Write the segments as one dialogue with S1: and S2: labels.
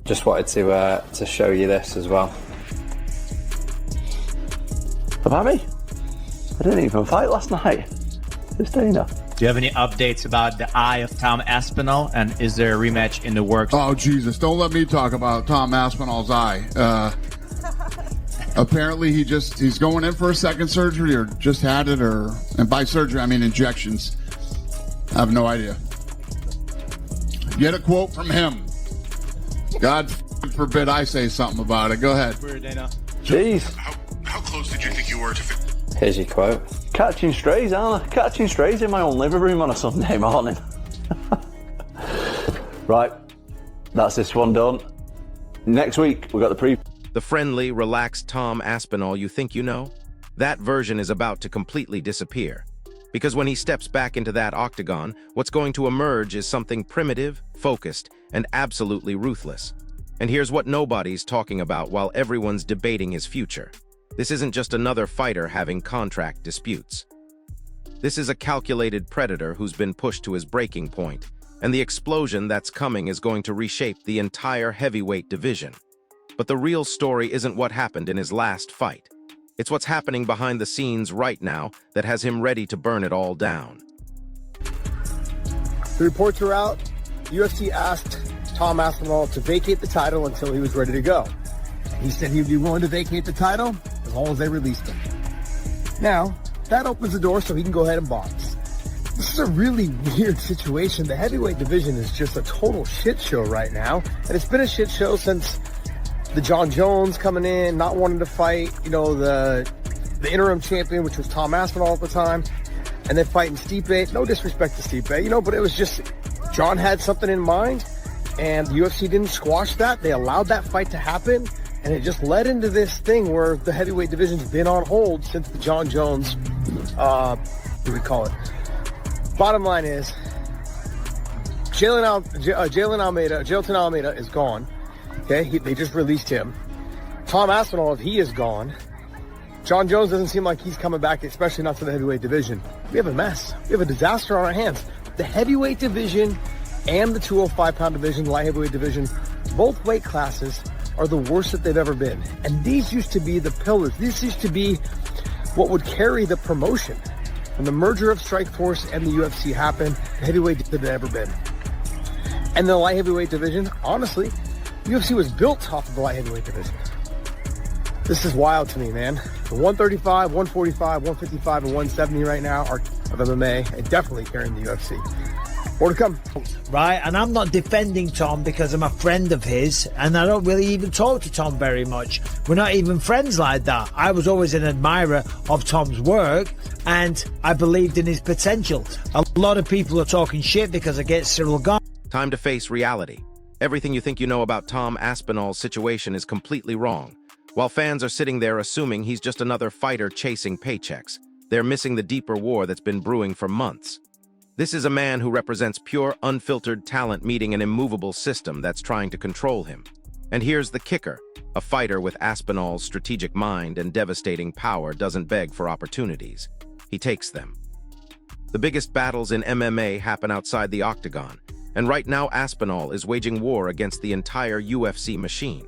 S1: Just wanted to show you this as well.
S2: About me? I didn't even fight last night. It's Dana.
S3: Do you have any updates about the eye of Tom Aspinall, and is there a rematch in the works?
S4: Oh, Jesus, don't let me talk about Tom Aspinall's eye. Apparently he's going in for a second surgery, or just had it, and by surgery I mean injections. I have no idea. Get a quote from him. God forbid I say something about it. Go ahead.
S2: Jeez.
S5: How close did you think you were to
S1: Here's your quote.
S2: Catching strays, aren't I? Catching strays in my own living room on a Sunday morning. Right, that's this one done. Next week, we've got the
S6: The friendly, relaxed Tom Aspinall you think you know? That version is about to completely disappear. Because when he steps back into that octagon, what's going to emerge is something primitive, focused, and absolutely ruthless. And here's what nobody's talking about while everyone's debating his future. This isn't just another fighter having contract disputes. This is a calculated predator who's been pushed to his breaking point, and the explosion that's coming is going to reshape the entire heavyweight division. But the real story isn't what happened in his last fight. It's what's happening behind the scenes right now that has him ready to burn it all down.
S7: The reports are out. UFC asked Tom Aspinall to vacate the title until he was ready to go. He said he'd be willing to vacate the title as long as they released him. Now, that opens the door so he can go ahead and box. This is a really weird situation. The heavyweight division is just a total shit show right now. And it's been a shit show since the John Jones coming in, not wanting to fight, the interim champion, which was Tom Aspinall at the time, and then fighting Stipe. No disrespect to Stipe, but it was just, John had something in mind, and the UFC didn't squash that. They allowed that fight to happen, and it just led into this thing where the heavyweight division's been on hold since the John Jones, what do we call it? Bottom line is, Jailton Almeida is gone. Okay, they just released him. Tom Aspinall, if he is gone, John Jones doesn't seem like he's coming back, especially not to the heavyweight division. We have a mess. We have a disaster on our hands. The heavyweight division and the 205-pound division, the light heavyweight division, both weight classes are the worst that they've ever been. And these used to be the pillars. These used to be what would carry the promotion. When the merger of Strikeforce and the UFC happened, the heavyweight had ever been. And the light heavyweight division, honestly, UFC was built off of the light heavyweight division. This is wild to me, man. The 135, 145, 155, and 170 right now are of MMA and definitely carrying the UFC. More to come.
S8: Right, and I'm not defending Tom because I'm a friend of his, and I don't really even talk to Tom very much. We're not even friends like that. I was always an admirer of Tom's work, and I believed in his potential. A lot of people are talking shit because against Cyril Gane.
S6: Time to face reality. Everything you think you know about Tom Aspinall's situation is completely wrong. While fans are sitting there assuming he's just another fighter chasing paychecks, they're missing the deeper war that's been brewing for months. This is a man who represents pure, unfiltered talent meeting an immovable system that's trying to control him. And here's the kicker. A fighter with Aspinall's strategic mind and devastating power doesn't beg for opportunities. He takes them. The biggest battles in MMA happen outside the octagon, and right now Aspinall is waging war against the entire UFC machine.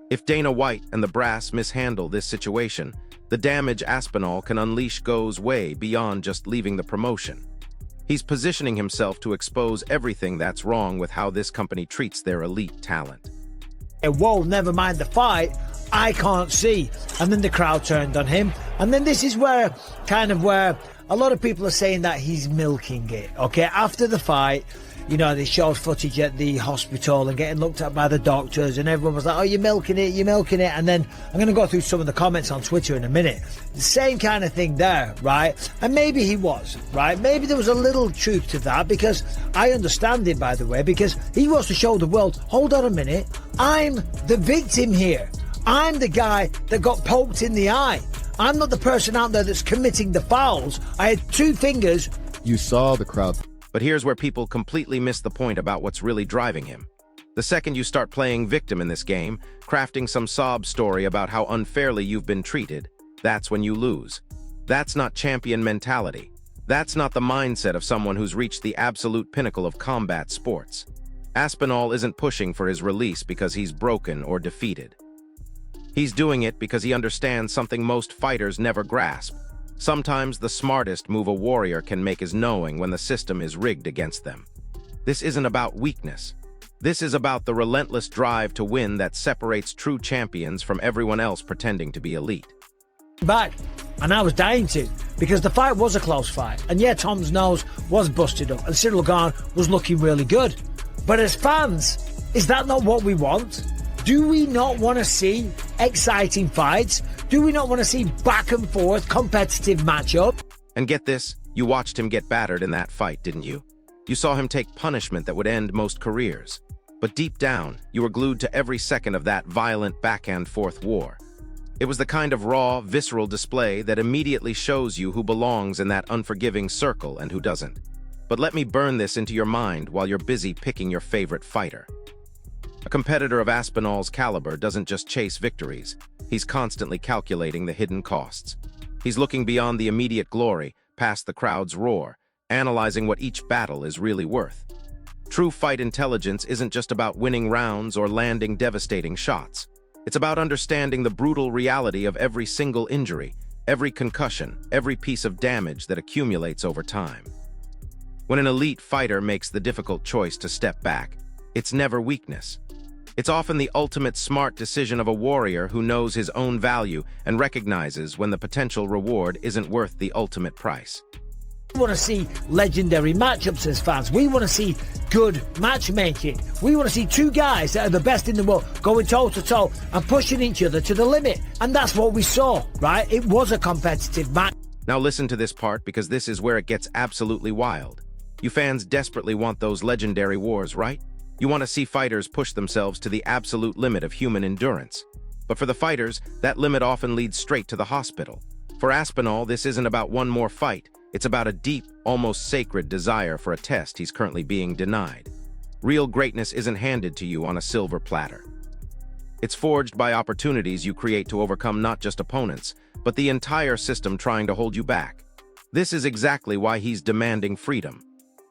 S6: If Dana White and the brass mishandle this situation, the damage Aspinall can unleash goes way beyond just leaving the promotion. He's positioning himself to expose everything that's wrong with how this company treats their elite talent.
S8: Whoa, never mind the fight, I can't see. And then the crowd turned on him. And then this is where a lot of people are saying that he's milking it. Okay, after the fight, they showed footage at the hospital and getting looked at by the doctors, and everyone was like, oh, you're milking it. And then I'm going to go through some of the comments on Twitter in a minute. The same kind of thing there, right? And maybe he was, right? Maybe there was a little truth to that, because I understand it, by the way, because he wants to show the world, hold on a minute, I'm the victim here. I'm the guy that got poked in the eye. I'm not the person out there that's committing the fouls. I had two fingers.
S9: You saw the crowd.
S6: But here's where people completely miss the point about what's really driving him. The second you start playing victim in this game, crafting some sob story about how unfairly you've been treated, that's when you lose. That's not champion mentality. That's not the mindset of someone who's reached the absolute pinnacle of combat sports. Aspinall isn't pushing for his release because he's broken or defeated. He's doing it because he understands something most fighters never grasp. Sometimes the smartest move a warrior can make is knowing when the system is rigged against them. This isn't about weakness. This is about the relentless drive to win that separates true champions from everyone else pretending to be elite.
S8: Back, and I was dying to, because the fight was a close fight, and yeah, Tom's nose was busted up, and Cyril Gane was looking really good. But as fans, is that not what we want? Do we not want to see exciting fights? Do we not want to see back and forth competitive matchup?
S6: And get this, you watched him get battered in that fight, didn't you? You saw him take punishment that would end most careers. But deep down, you were glued to every second of that violent back-and-forth war. It was the kind of raw, visceral display that immediately shows you who belongs in that unforgiving circle and who doesn't. But let me burn this into your mind while you're busy picking your favorite fighter. A competitor of Aspinall's caliber doesn't just chase victories. He's constantly calculating the hidden costs. He's looking beyond the immediate glory, past the crowd's roar, analyzing what each battle is really worth. True fight intelligence isn't just about winning rounds or landing devastating shots. It's about understanding the brutal reality of every single injury, every concussion, every piece of damage that accumulates over time. When an elite fighter makes the difficult choice to step back, it's never weakness. It's often the ultimate smart decision of a warrior who knows his own value and recognizes when the potential reward isn't worth the ultimate price.
S8: We want to see legendary matchups as fans. We want to see good matchmaking. We want to see two guys that are the best in the world going toe-to-toe and pushing each other to the limit. And that's what we saw, right? It was a competitive match.
S6: Now listen to this part, because this is where it gets absolutely wild. You fans desperately want those legendary wars, right? You want to see fighters push themselves to the absolute limit of human endurance. But for the fighters, that limit often leads straight to the hospital. For Aspinall, this isn't about one more fight. It's about a deep, almost sacred desire for a test he's currently being denied. Real greatness isn't handed to you on a silver platter. It's forged by opportunities you create to overcome not just opponents, but the entire system trying to hold you back. This is exactly why he's demanding freedom.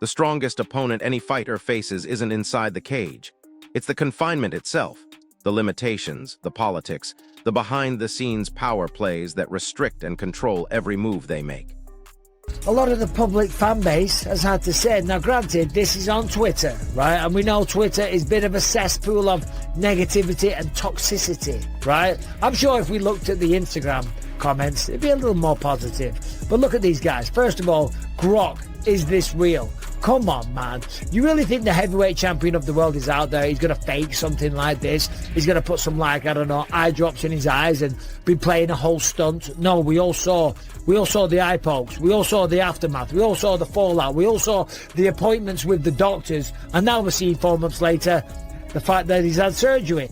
S6: The strongest opponent any fighter faces isn't inside the cage. It's the confinement itself, the limitations, the politics, the behind-the-scenes power plays that restrict and control every move they make.
S8: A lot of the public fan base has had to say, now granted, this is on Twitter, right? And we know Twitter is a bit of a cesspool of negativity and toxicity, right? I'm sure if we looked at the Instagram comments, it'd be a little more positive. But look at these guys. First of all, Grok, is this real? Come on, man. You really think the heavyweight champion of the world is out there? He's going to fake something like this? He's going to put some, like, I don't know, eye drops in his eyes and be playing a whole stunt? No, we all saw the eye pokes. We all saw the aftermath. We all saw the fallout. We all saw the appointments with the doctors. And now we're seeing 4 months later the fact that he's had surgery.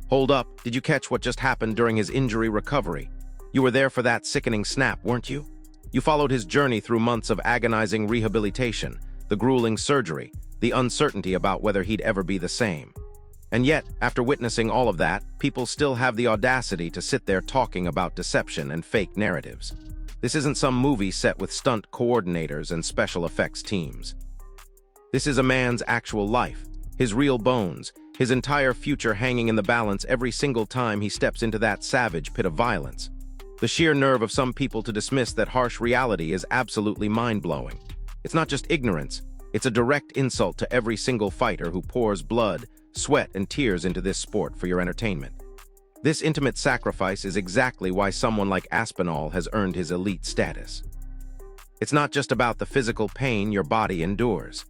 S6: Hold up. Did you catch what just happened during his injury recovery? You were there for that sickening snap, weren't you? You followed his journey through months of agonizing rehabilitation, the grueling surgery, the uncertainty about whether he'd ever be the same. And yet, after witnessing all of that, people still have the audacity to sit there talking about deception and fake narratives. This isn't some movie set with stunt coordinators and special effects teams. This is a man's actual life, his real bones, his entire future hanging in the balance every single time he steps into that savage pit of violence. The sheer nerve of some people to dismiss that harsh reality is absolutely mind-blowing. It's not just ignorance, it's a direct insult to every single fighter who pours blood, sweat, and tears into this sport for your entertainment. This intimate sacrifice is exactly why someone like Aspinall has earned his elite status. It's not just about the physical pain your body endures.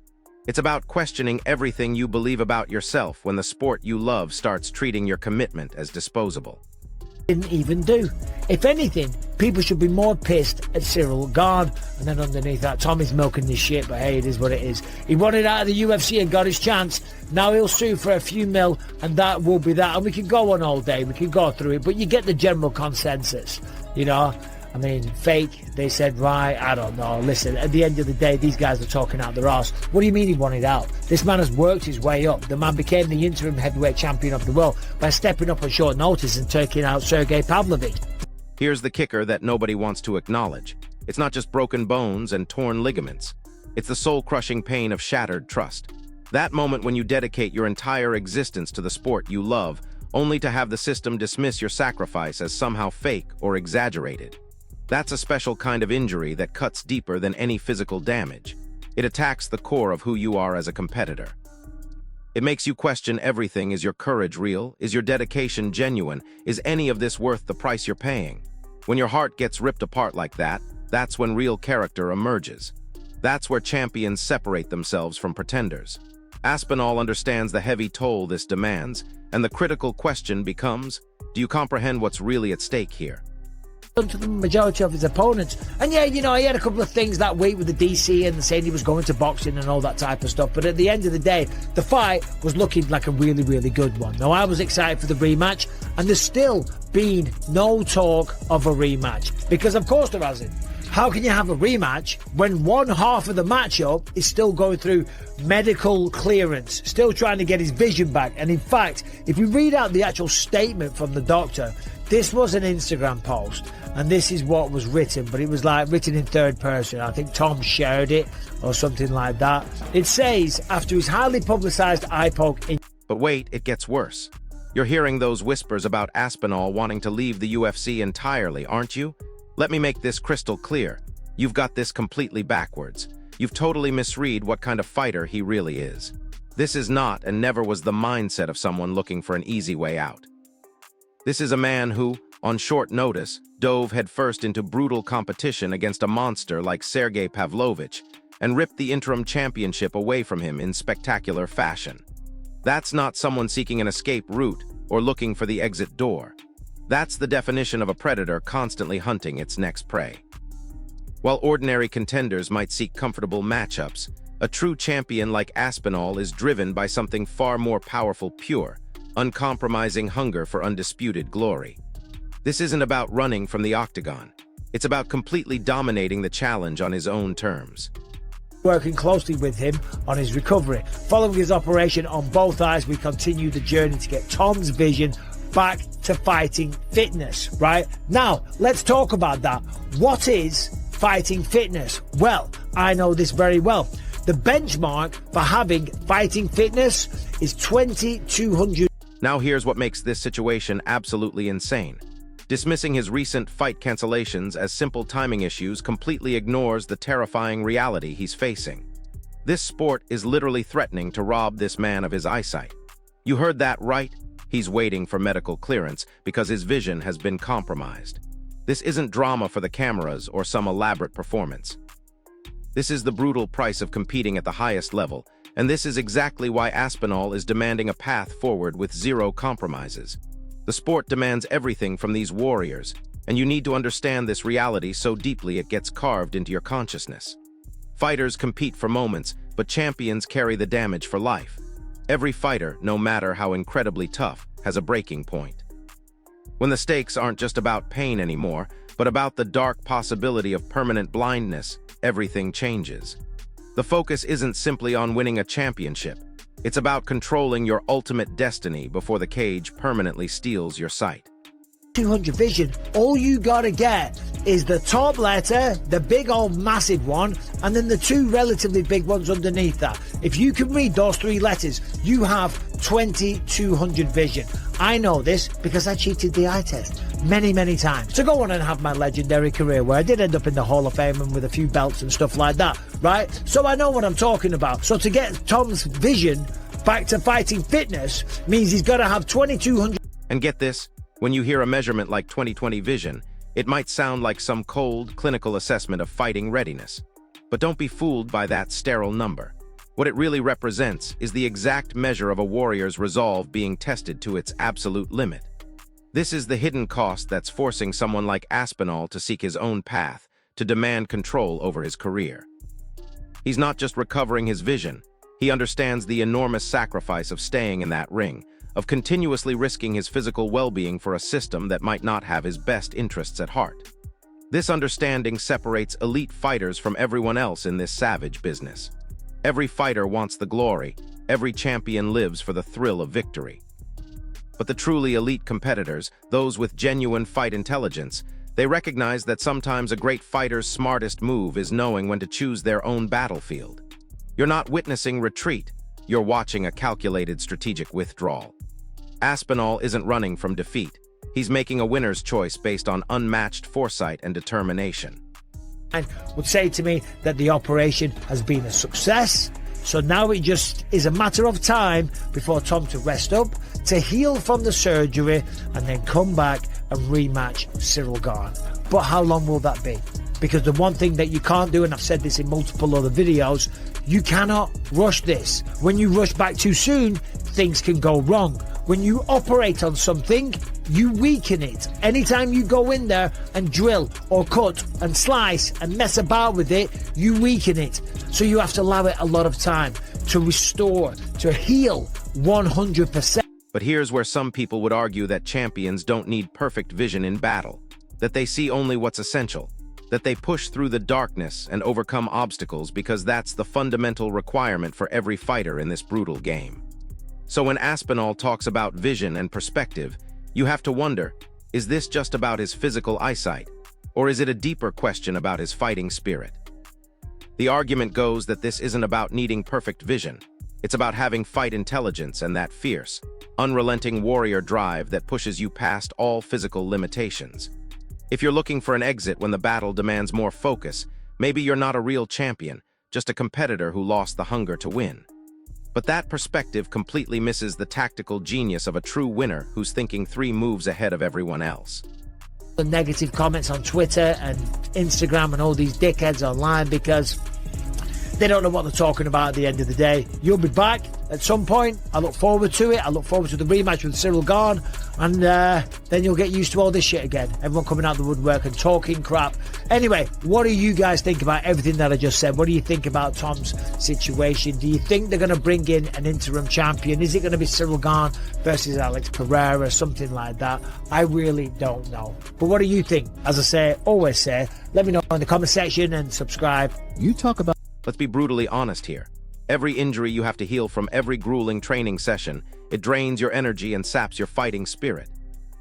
S6: It's about questioning everything you believe about yourself when the sport you love starts treating your commitment as disposable.
S8: Didn't even do. If anything, people should be more pissed at Cyril Gane, and then underneath that, Tommy's milking this shit, but hey, it is what it is. He wanted out of the UFC and got his chance. Now he'll sue for a few mil, and that will be that. And we can go on all day, we can go through it, but you get the general consensus, you know? I mean, fake, they said, right, I don't know. Listen, at the end of the day, these guys are talking out their arse. What do you mean he wanted out? This man has worked his way up. The man became the interim heavyweight champion of the world by stepping up on short notice and taking out Sergey Pavlovich.
S6: Here's the kicker that nobody wants to acknowledge. It's not just broken bones and torn ligaments. It's the soul-crushing pain of shattered trust. That moment when you dedicate your entire existence to the sport you love, only to have the system dismiss your sacrifice as somehow fake or exaggerated. That's a special kind of injury that cuts deeper than any physical damage. It attacks the core of who you are as a competitor. It makes you question everything. Is your courage real? Is your dedication genuine? Is any of this worth the price you're paying? When your heart gets ripped apart like that, that's when real character emerges. That's where champions separate themselves from pretenders. Aspinall understands the heavy toll this demands, and the critical question becomes, do you comprehend what's really at stake here?
S8: To the majority of his opponents. And yeah, you know, he had a couple of things that week with the DC and saying he was going to boxing and all that type of stuff. But at the end of the day, the fight was looking like a really, really good one. Now, I was excited for the rematch, and there's still been no talk of a rematch. Because, of course, there hasn't. How can you have a rematch when one half of the matchup is still going through medical clearance, still trying to get his vision back? And in fact, if you read out the actual statement from the doctor, this was an Instagram post, and this is what was written, but it was like written in third person. I think Tom shared it or something like that. It says, after his highly publicized eye poke...
S6: But wait, it gets worse. You're hearing those whispers about Aspinall wanting to leave the UFC entirely, aren't you? Let me make this crystal clear. You've got this completely backwards. You've totally misread what kind of fighter he really is. This is not and never was the mindset of someone looking for an easy way out. This is a man who, on short notice, dove headfirst into brutal competition against a monster like Sergey Pavlovich and ripped the interim championship away from him in spectacular fashion. That's not someone seeking an escape route or looking for the exit door. That's the definition of a predator constantly hunting its next prey. While ordinary contenders might seek comfortable matchups, a true champion like Aspinall is driven by something far more powerful, pure, uncompromising hunger for undisputed glory. This isn't about running from the octagon. It's about completely dominating the challenge on his own terms.
S8: Working closely with him on his recovery. Following his operation on both eyes, we continue the journey to get Tom's vision back to fighting fitness, right? Now, let's talk about that. What is fighting fitness? Well, I know this very well. The benchmark for having fighting fitness is 2,200.
S6: Now here's what makes this situation absolutely insane. Dismissing his recent fight cancellations as simple timing issues completely ignores the terrifying reality he's facing. This sport is literally threatening to rob this man of his eyesight. You heard that right? He's waiting for medical clearance because his vision has been compromised. This isn't drama for the cameras or some elaborate performance. This is the brutal price of competing at the highest level, and this is exactly why Aspinall is demanding a path forward with zero compromises. The sport demands everything from these warriors, and you need to understand this reality so deeply it gets carved into your consciousness. Fighters compete for moments, but champions carry the damage for life. Every fighter, no matter how incredibly tough, has a breaking point. When the stakes aren't just about pain anymore, but about the dark possibility of permanent blindness, everything changes. The focus isn't simply on winning a championship. It's about controlling your ultimate destiny before the cage permanently steals your sight.
S8: 200 vision, all you gotta get is the top letter, the big old massive one, and then the two relatively big ones underneath that. If you can read those three letters, you have 2,200 vision. I know this because I cheated the eye test many times to go on and have my legendary career where I did end up in the Hall of Fame and with a few belts and stuff like that, right? So I know what I'm talking about. So to get Tom's vision back to fighting fitness means he's got to have 2,200.
S6: And get this, when you hear a measurement like 20/20 vision, it might sound like some cold, clinical assessment of fighting readiness. But don't be fooled by that sterile number. What it really represents is the exact measure of a warrior's resolve being tested to its absolute limit. This is the hidden cost that's forcing someone like Aspinall to seek his own path, to demand control over his career. He's not just recovering his vision, he understands the enormous sacrifice of staying in that ring, of continuously risking his physical well-being for a system that might not have his best interests at heart. This understanding separates elite fighters from everyone else in this savage business. Every fighter wants the glory, every champion lives for the thrill of victory. But the truly elite competitors, those with genuine fight intelligence, they recognize that sometimes a great fighter's smartest move is knowing when to choose their own battlefield. You're not witnessing retreat, you're watching a calculated strategic withdrawal. Aspinall isn't running from defeat. He's making a winner's choice based on unmatched foresight and determination.
S8: Would say to me that the operation has been a success, so now it just is a matter of time before Tom to rest up, to heal from the surgery, and then come back and rematch Cyril Gane. But how long will that be? Because the one thing that you can't do, and I've said this in multiple other videos, you cannot rush this. When you rush back too soon, things can go wrong. When you operate on something, you weaken it. Anytime you go in there and drill or cut and slice and mess about with it, you weaken it. So you have to allow it a lot of time to restore, to heal 100%.
S6: But here's where some people would argue that champions don't need perfect vision in battle, that they see only what's essential, that they push through the darkness and overcome obstacles because that's the fundamental requirement for every fighter in this brutal game. So when Aspinall talks about vision and perspective, you have to wonder, is this just about his physical eyesight, or is it a deeper question about his fighting spirit? The argument goes that this isn't about needing perfect vision. It's about having fight intelligence and that fierce, unrelenting warrior drive that pushes you past all physical limitations. If you're looking for an exit when the battle demands more focus, maybe you're not a real champion, just a competitor who lost the hunger to win. But that perspective completely misses the tactical genius of a true winner who's thinking 3 moves ahead of everyone else.
S8: The negative comments on Twitter and Instagram and all these dickheads online because they don't know what they're talking about at the end of the day. You'll be back at some point. I look forward to it. I look forward to the rematch with Cyril Gane, and then you'll get used to all this shit again. Everyone coming out the woodwork and talking crap. Anyway, what do you guys think about everything that I just said? What do you think about Tom's situation? Do you think they're going to bring in an interim champion? Is it going to be Cyril Gane versus Alex Pereira, something like that? I really don't know. But what do you think? As I say, always say, let me know in the comment section and subscribe.
S6: You talk about... Let's be brutally honest here. Every injury you have to heal from every grueling training session, it drains your energy and saps your fighting spirit.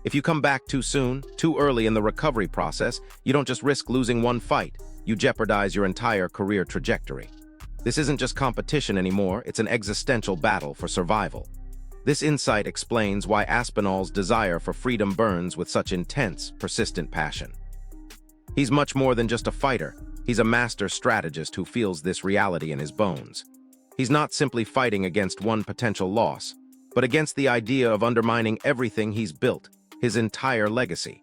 S6: If you come back too soon, too early in the recovery process, you don't just risk losing one fight, you jeopardize your entire career trajectory. This isn't just competition anymore, it's an existential battle for survival. This insight explains why Aspinall's desire for freedom burns with such intense, persistent passion. He's much more than just a fighter. He's a master strategist who feels this reality in his bones. He's not simply fighting against one potential loss, but against the idea of undermining everything he's built, his entire legacy.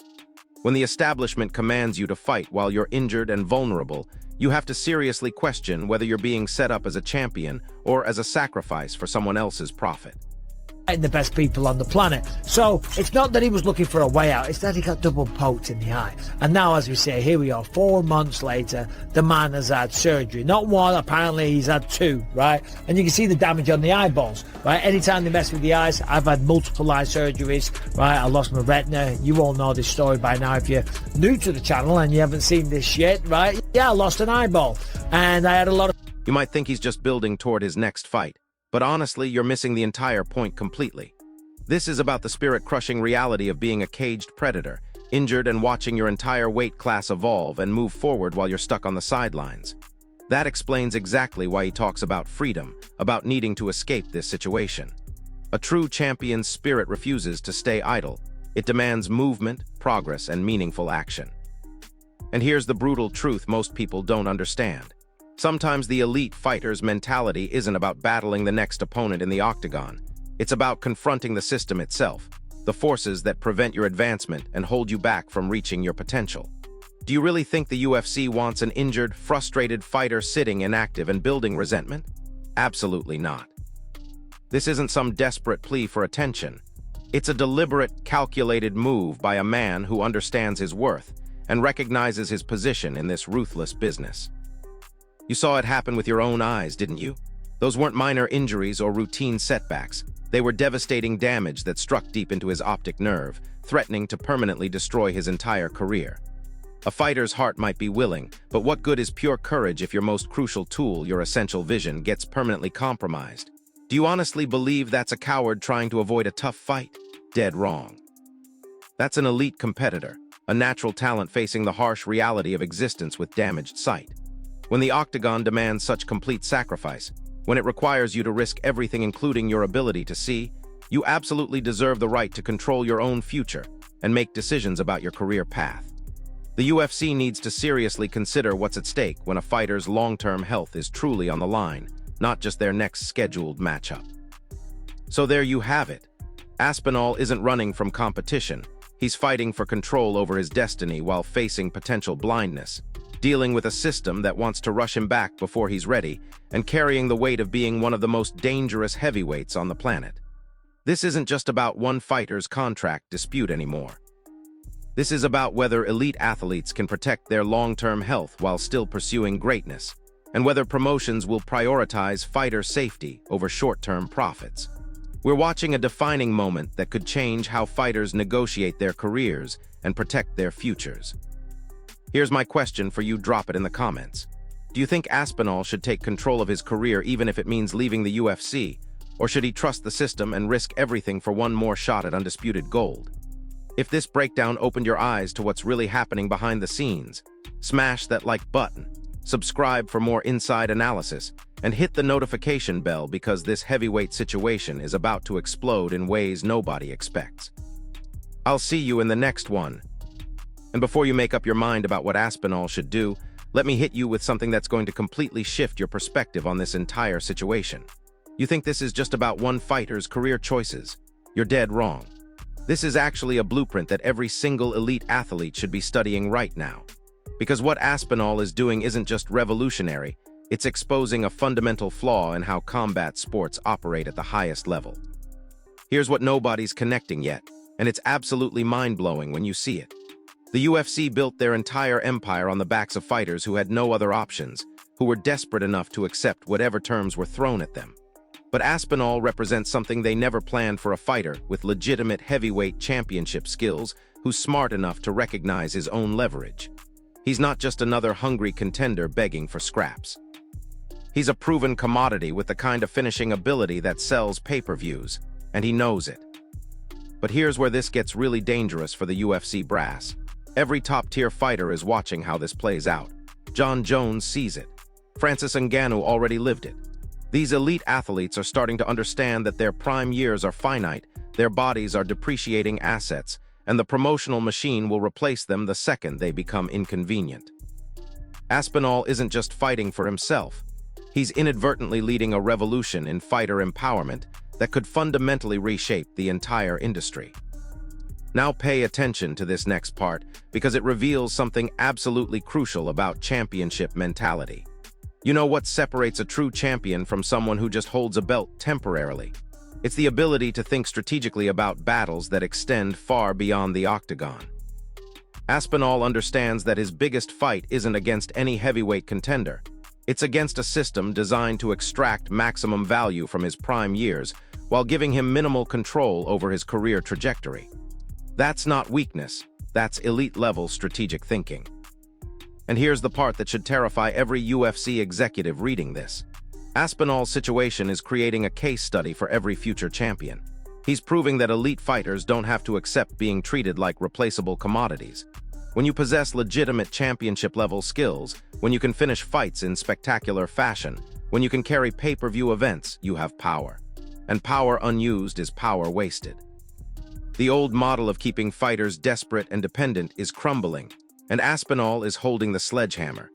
S6: When the establishment commands you to fight while you're injured and vulnerable, you have to seriously question whether you're being set up as a champion or as a sacrifice for someone else's profit.
S8: The best people on the planet. So it's not that he was looking for a way out, it's that he got double poked in the eye. And now, as we say, here we are 4 months later, the man has had surgery. Not one, apparently he's had 2, right? And you can see the damage on the eyeballs, right? Anytime they mess with the eyes, I've had multiple eye surgeries, right? I lost my retina. You all know this story by now if you're new to the channel and you haven't seen this shit, right? Yeah, I lost an eyeball and I had a lot of...
S6: You might think he's just building toward his next fight, but honestly, you're missing the entire point completely. This is about the spirit-crushing reality of being a caged predator, injured and watching your entire weight class evolve and move forward while you're stuck on the sidelines. That explains exactly why he talks about freedom, about needing to escape this situation. A true champion's spirit refuses to stay idle. It demands movement, progress, and meaningful action. And here's the brutal truth most people don't understand. Sometimes the elite fighter's mentality isn't about battling the next opponent in the octagon. It's about confronting the system itself, the forces that prevent your advancement and hold you back from reaching your potential. Do you really think the UFC wants an injured, frustrated fighter sitting inactive and building resentment? Absolutely not. This isn't some desperate plea for attention. It's a deliberate, calculated move by a man who understands his worth and recognizes his position in this ruthless business. You saw it happen with your own eyes, didn't you? Those weren't minor injuries or routine setbacks. They were devastating damage that struck deep into his optic nerve, threatening to permanently destroy his entire career. A fighter's heart might be willing, but what good is pure courage if your most crucial tool, your essential vision, gets permanently compromised? Do you honestly believe that's a coward trying to avoid a tough fight? Dead wrong. That's an elite competitor, a natural talent facing the harsh reality of existence with damaged sight. When the octagon demands such complete sacrifice, When it requires you to risk everything including your ability to see, you absolutely deserve the right to control your own future and make decisions about your career path. The UFC needs to seriously consider what's at stake when a fighter's long-term health is truly on the line, not just their next scheduled matchup. So there you have it. Aspinall isn't running from competition. He's fighting for control over his destiny while facing potential blindness, dealing with a system that wants to rush him back before he's ready, and carrying the weight of being one of the most dangerous heavyweights on the planet. This isn't just about one fighter's contract dispute anymore. This is about whether elite athletes can protect their long-term health while still pursuing greatness, and whether promotions will prioritize fighter safety over short-term profits. We're watching a defining moment that could change how fighters negotiate their careers and protect their futures. Here's my question for you, drop it in the comments. Do you think Aspinall should take control of his career even if it means leaving the UFC, or should he trust the system and risk everything for one more shot at undisputed gold? If this breakdown opened your eyes to what's really happening behind the scenes, smash that like button, subscribe for more inside analysis, and hit the notification bell because this heavyweight situation is about to explode in ways nobody expects. I'll see you in the next one. And before you make up your mind about what Aspinall should do, let me hit you with something that's going to completely shift your perspective on this entire situation. You think this is just about one fighter's career choices? You're dead wrong. This is actually a blueprint that every single elite athlete should be studying right now. Because what Aspinall is doing isn't just revolutionary, it's exposing a fundamental flaw in how combat sports operate at the highest level. Here's what nobody's connecting yet, and it's absolutely mind-blowing when you see it. The UFC built their entire empire on the backs of fighters who had no other options, who were desperate enough to accept whatever terms were thrown at them. But Aspinall represents something they never planned for a fighter with legitimate heavyweight championship skills who's smart enough to recognize his own leverage. He's not just another hungry contender begging for scraps. He's a proven commodity with the kind of finishing ability that sells pay-per-views, and he knows it. But here's where this gets really dangerous for the UFC brass. Every top-tier fighter is watching how this plays out. John Jones sees it. Francis Ngannou already lived it. These elite athletes are starting to understand that their prime years are finite, their bodies are depreciating assets, and the promotional machine will replace them the second they become inconvenient. Aspinall isn't just fighting for himself. He's inadvertently leading a revolution in fighter empowerment that could fundamentally reshape the entire industry. Now pay attention to this next part because it reveals something absolutely crucial about championship mentality. You know what separates a true champion from someone who just holds a belt temporarily? It's the ability to think strategically about battles that extend far beyond the octagon. Aspinall understands that his biggest fight isn't against any heavyweight contender. It's against a system designed to extract maximum value from his prime years while giving him minimal control over his career trajectory. That's not weakness, that's elite-level strategic thinking. And here's the part that should terrify every UFC executive reading this. Aspinall's situation is creating a case study for every future champion. He's proving that elite fighters don't have to accept being treated like replaceable commodities. When you possess legitimate championship-level skills, when you can finish fights in spectacular fashion, when you can carry pay-per-view events, you have power. And power unused is power wasted. The old model of keeping fighters desperate and dependent is crumbling, and Aspinall is holding the sledgehammer.